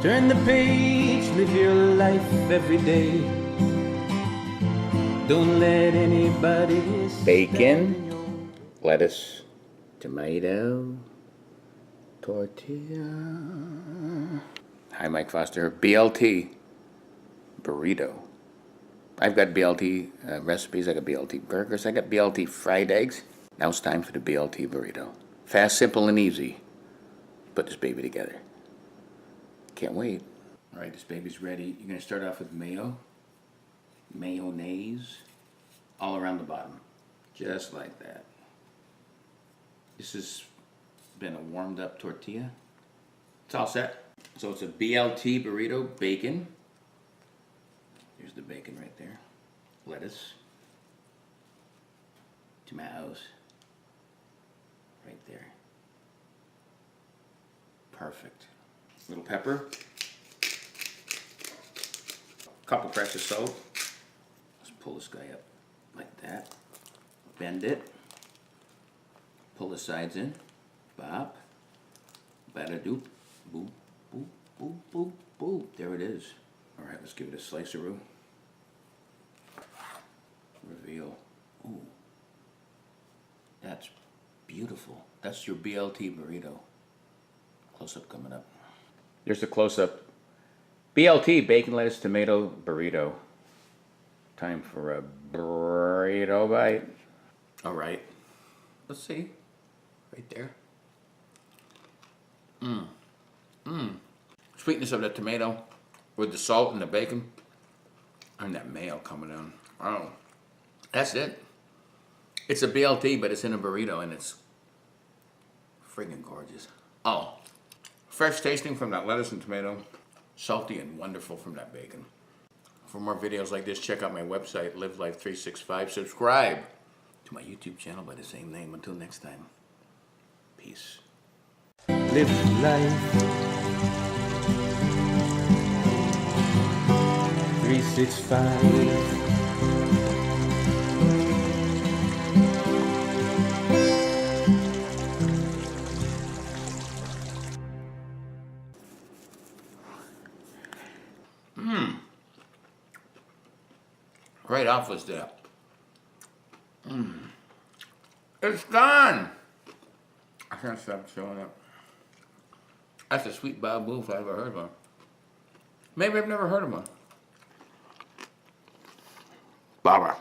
Turn the page, live your life every day. Don't let anybody Bacon, lettuce, tomato, tortilla. Hi, Mike Foster. BLT, burrito. I've got BLT recipes, I got BLT burgers, I got BLT fried eggs. Now it's time for the BLT burrito. Fast, simple, and easy. Put this baby together. Can't wait. All right, this baby's ready. You're gonna start off with mayonnaise, all around the bottom. Just like that. This has been a warmed up tortilla. It's all set. So it's a BLT burrito, bacon. Here's the bacon right there. Lettuce. Tomatoes. Right there. Perfect. Little pepper. Couple cracks of salt. Let's pull this guy up like that. Bend it. Pull the sides in. Bop. Bada-doop. Boop, boop, boop, boop, boop. There it is. All right, let's give it a sliceroo. Reveal. Ooh. That's beautiful. That's your BLT burrito. Close-up coming up. There's the close-up. BLT, bacon, lettuce, tomato, burrito. Time for a burrito bite. All right. Let's see. Right there. Sweetness of the tomato with the salt and the bacon. And that mayo coming in. Oh. That's it. It's a BLT, but it's in a burrito, and it's friggin' gorgeous. Oh. Fresh tasting from that lettuce and tomato. Salty and wonderful from that bacon. For more videos like this, check out my website, Live Life 365. Subscribe to my YouTube channel by the same name. Until next time, peace. Live life 365. Right off was that. It's done! I can't stop showing up. That's a sweet babu if I've ever heard one. Maybe I've never heard of one. Baba.